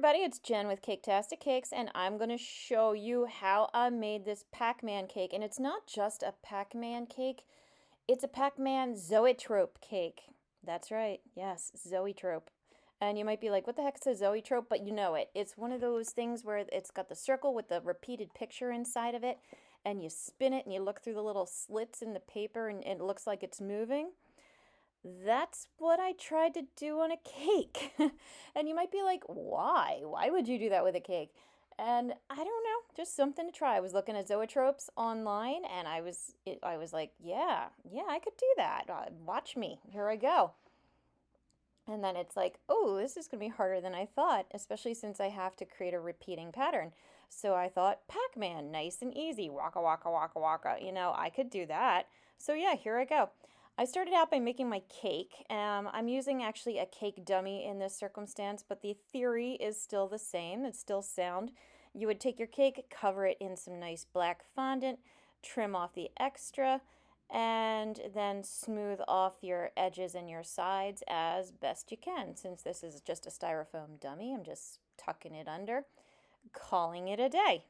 everybody, it's Jen with Caketastic Cakes, and I'm going to show you how I made this Pac-Man cake. And it's not just a Pac-Man cake, it's a Pac-Man Zoetrope cake. That's right, yes, Zoetrope. And you might be like, what the heck is a Zoetrope? But you know it. It's one of those things where it's got the circle with the repeated picture inside of it, and you spin it and you look through the little slits in the paper and it looks like it's moving. That's what I tried to do on a cake. And you might be like, why? Why would you do that with a cake? And I don't know, just something to try. I was looking at zoetropes online and I was like, yeah, I could do that. Watch me. Here I go. And then it's like, oh, this is going to be harder than I thought, especially since I have to create a repeating pattern. So I thought, Pac-Man, nice and easy. Waka, waka, waka, waka. I could do that. So yeah, here I go. I started out by making my cake. I'm using actually a cake dummy in this circumstance, but the theory is still the same. It's still sound. You would take your cake, cover it in some nice black fondant, trim off the extra, and then smooth off your edges and your sides as best you can. Since this is just a styrofoam dummy, I'm just tucking it under, calling it a day.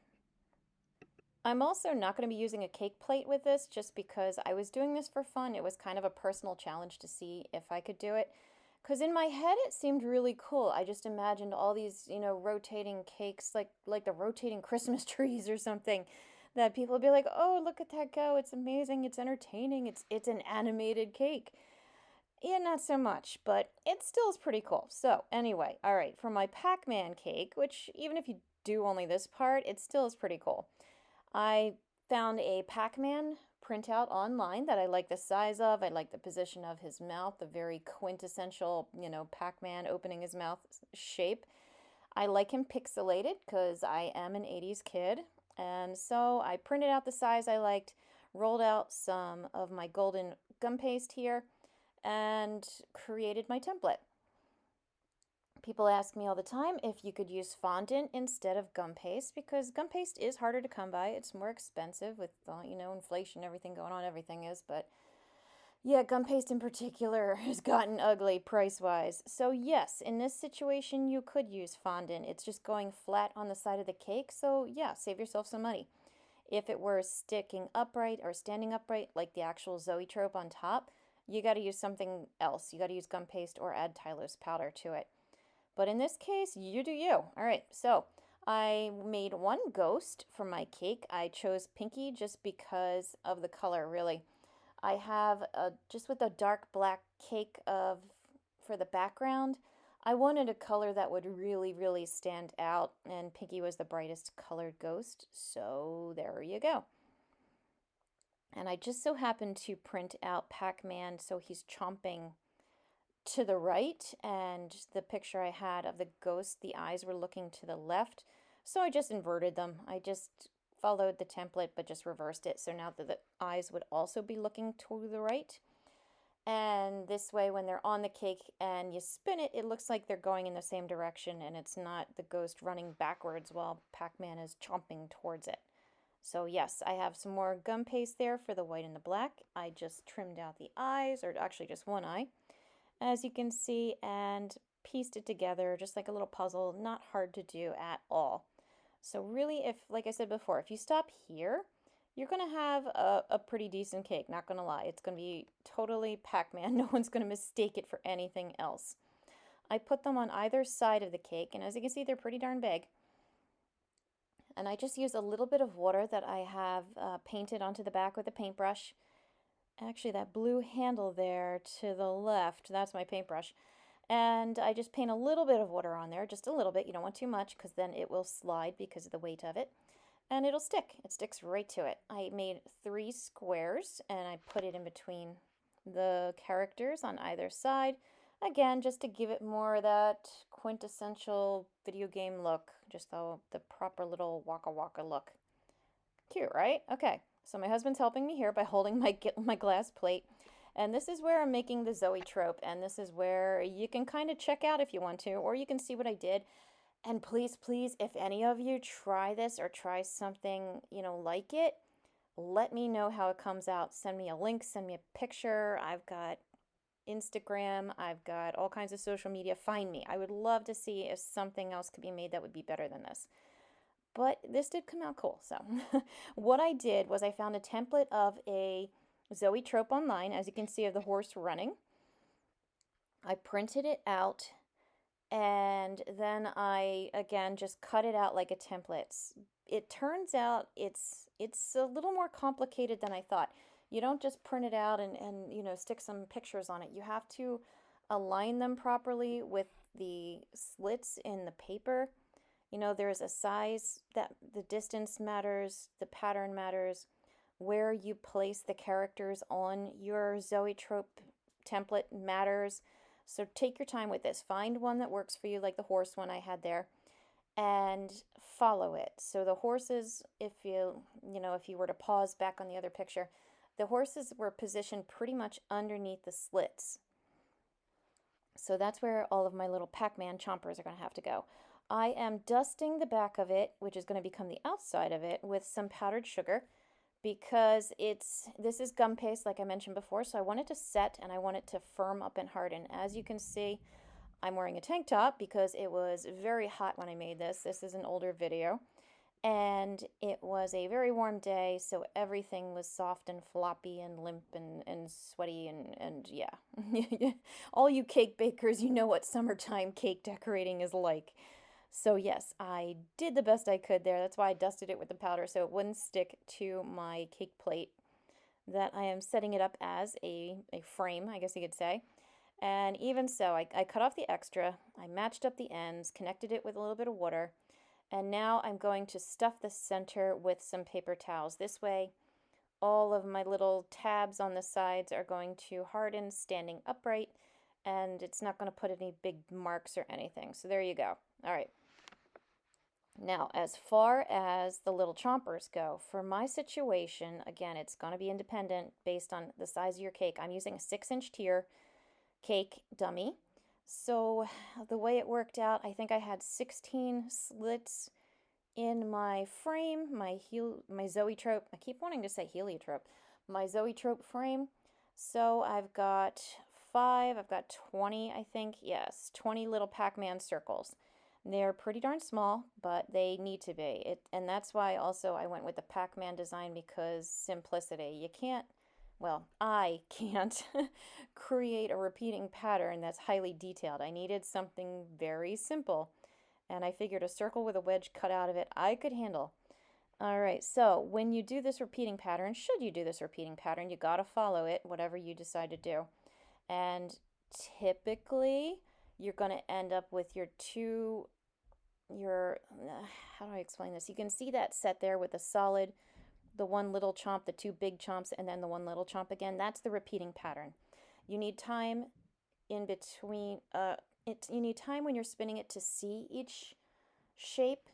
I'm also not going to be using a cake plate with this just because I was doing this for fun. It was kind of a personal challenge to see if I could do it. Because in my head it seemed really cool. I just imagined all these, rotating cakes like the rotating Christmas trees or something that people would be like, "Oh, look at that go. It's amazing. It's entertaining. It's an animated cake." Yeah, not so much, but it still is pretty cool. So, anyway, all right, for my Pac-Man cake, which even if you do only this part, it still is pretty cool. I found a Pac-Man printout online that I like the size of. I like the position of his mouth, the very quintessential, Pac-Man opening his mouth shape. I like him pixelated because I am an 80s kid. And so I printed out the size I liked, rolled out some of my golden gum paste here, and created my template. People ask me all the time if you could use fondant instead of gum paste because gum paste is harder to come by. It's more expensive with, inflation, everything going on, everything is. But yeah, gum paste in particular has gotten ugly price-wise. So yes, in this situation, you could use fondant. It's just going flat on the side of the cake. So yeah, save yourself some money. If it were sticking upright or standing upright like the actual Zoetrope on top, you got to use something else. You got to use gum paste or add Tylose powder to it. But in this case, you do you. All right, so I made one ghost for my cake. I chose Pinky just because of the color, really. I have just with a dark black cake for the background, I wanted a color that would really, really stand out, and Pinky was the brightest colored ghost, so there you go. And I just so happened to print out Pac-Man, so he's chomping to the right, and the picture I had of the ghost, the eyes were looking to the left, so I just inverted them. I just followed the template but just reversed it, so now the eyes would also be looking to the right. And this way, when they're on the cake and you spin it, it looks like they're going in the same direction, and it's not the ghost running backwards while Pac-Man is chomping towards it. So yes, I have some more gum paste there for the white and the black. I just trimmed out the eyes, or actually just one eye, as you can see, and pieced it together just like a little puzzle. Not hard to do at all. So really, like I said before, if you stop here, you're going to have a pretty decent cake, not going to lie. It's going to be totally Pac-Man. No one's going to mistake it for anything else. I put them on either side of the cake, and as you can see, they're pretty darn big. And I just use a little bit of water that I have painted onto the back with a paintbrush. Actually, that blue handle there to the left, that's my paintbrush. And I just paint a little bit of water on there, just a little bit. You don't want too much because then it will slide because of the weight of it. And it'll stick. It sticks right to it. I made 3 squares and I put it in between the characters on either side. Again, just to give it more of that quintessential video game look. Just the proper little waka waka look. Cute, right? Okay. So my husband's helping me here by holding my glass plate. And this is where I'm making the Zoetrope. And this is where you can kind of check out if you want to, or you can see what I did. And please, please, if any of you try this or try something, like it, let me know how it comes out. Send me a link, send me a picture. I've got Instagram, I've got all kinds of social media. Find me. I would love to see if something else could be made that would be better than this. But this did come out cool. So what I did was I found a template of a Zoetrope online, as you can see, of the horse running. I printed it out, and then I again just cut it out like a template. It turns out it's a little more complicated than I thought. You don't just print it out and stick some pictures on it. You have to align them properly with the slits in the paper. There's a size that the distance matters, the pattern matters, where you place the characters on your Zoetrope template matters. So take your time with this. Find one that works for you, like the horse one I had there, and follow it. So the horses, if you were to pause back on the other picture, the horses were positioned pretty much underneath the slits. So that's where all of my little Pac-Man chompers are going to have to go. I am dusting the back of it, which is going to become the outside of it, with some powdered sugar, because this is gum paste, like I mentioned before, so I want it to set and I want it to firm up and harden. As you can see, I'm wearing a tank top because it was very hot when I made this. This is an older video, and it was a very warm day, so everything was soft and floppy and limp and sweaty and yeah. All you cake bakers, you know what summertime cake decorating is like. So yes, I did the best I could there. That's why I dusted it with the powder so it wouldn't stick to my cake plate that I am setting it up as a frame, I guess you could say. And even so, I cut off the extra, I matched up the ends, connected it with a little bit of water, and now I'm going to stuff the center with some paper towels. This way, all of my little tabs on the sides are going to harden standing upright, and it's not going to put any big marks or anything. So there you go. All right. Now, as far as the little chompers go, for my situation, again, it's going to be independent based on the size of your cake. I'm using a 6-inch tier cake dummy. So the way it worked out, I think I had 16 slits in my frame, my Zoetrope. I keep wanting to say heliotrope. My Zoetrope frame. So I've got 20, I think. Yes, 20 little Pac-Man circles. They're pretty darn small, but they need to be. And that's why also I went with the Pac-Man design, because simplicity. You can't, well, I can't create a repeating pattern that's highly detailed. I needed something very simple. And I figured a circle with a wedge cut out of it I could handle. All right, so when you do this repeating pattern, should you do this repeating pattern, you got to follow it, whatever you decide to do. And typically, you're going to end up with how do I explain this? You can see that set there with the solid, the one little chomp, the two big chomps, and then the one little chomp again. That's the repeating pattern. You need time in between, you need time when you're spinning it to see each shape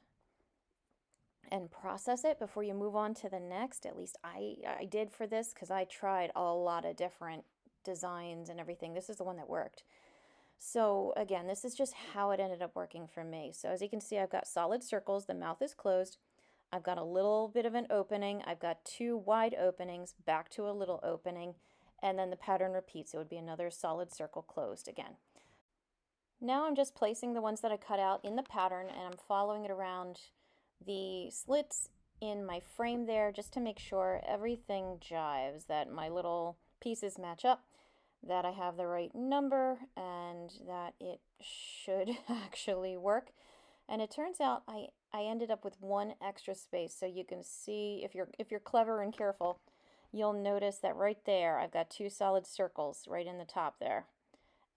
and process it before you move on to the next. At least I did for this, because I tried a lot of different designs and everything. This is the one that worked. So again, this is just how it ended up working for me. So as you can see, I've got solid circles. The mouth is closed. I've got a little bit of an opening. I've got two wide openings, back to a little opening, and then the pattern repeats. It would be another solid circle closed again. Now I'm just placing the ones that I cut out in the pattern, and I'm following it around the slits in my frame there, just to make sure everything jives, that my little pieces match up, that I have the right number, and that it should actually work. And it turns out I ended up with one extra space. So you can see, if you're clever and careful, you'll notice that right there I've got two solid circles right in the top there.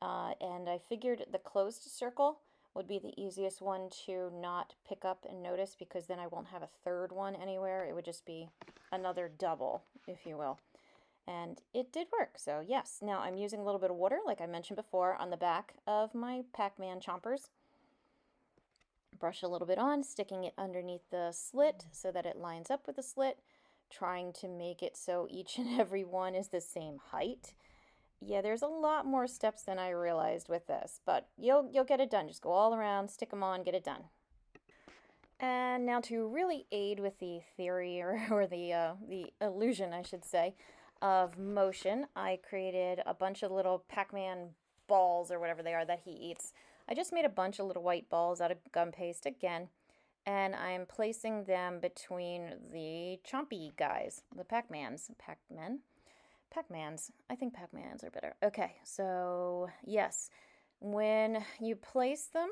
And I figured the closed circle would be the easiest one to not pick up and notice, because then I won't have a third one anywhere. It would just be another double, if you will. And it did work, so yes. Now I'm using a little bit of water, like I mentioned before, on the back of my Pac-Man chompers. Brush a little bit on, sticking it underneath the slit so that it lines up with the slit, trying to make it so each and every one is the same height. Yeah, there's a lot more steps than I realized with this, but you'll get it done. Just go all around, stick them on, get it done. And now to really aid with the theory, or the illusion, I should say, of motion, I created a bunch of little Pac-Man balls or whatever they are that he eats. I just made a bunch of little white balls out of gum paste again, and I'm placing them between the chompy guys, the Pac-Mans. Pac-Men? Pac-Mans. I think Pac-Mans are better. Okay, so yes, when you place them,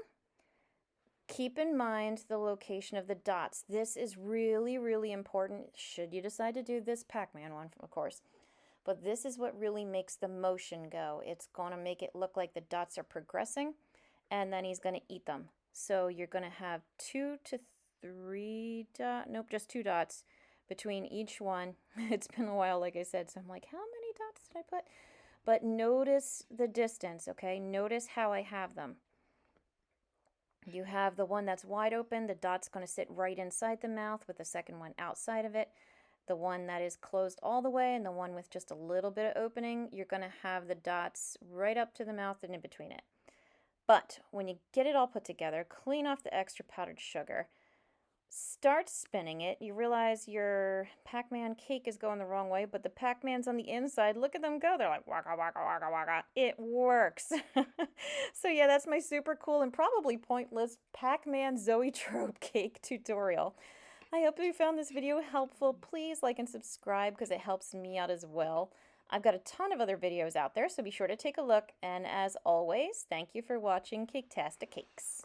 keep in mind the location of the dots. This is really, really important should you decide to do this Pac-Man one, of course. But this is what really makes the motion go. It's going to make it look like the dots are progressing, and then he's going to eat them. So you're going to have 2 to 3 dots, nope, just 2 dots between each one. It's been a while, like I said, so I'm like, how many dots did I put? But notice the distance, okay? Notice how I have them. You have the one that's wide open, the dot's going to sit right inside the mouth with the second one outside of it. The one that is closed all the way and the one with just a little bit of opening, you're going to have the dots right up to the mouth and in between it. But when you get it all put together, clean off the extra powdered sugar, start spinning it. You realize your Pac-Man cake is going the wrong way, but the Pac-Mans on the inside, look at them go. They're like, waka, waka, waka, waka. It works. So yeah, that's my super cool and probably pointless Pac-Man Zoetrope cake tutorial. I hope you found this video helpful. Please like and subscribe because it helps me out as well. I've got a ton of other videos out there, so be sure to take a look. And as always, thank you for watching Caketastic Cakes.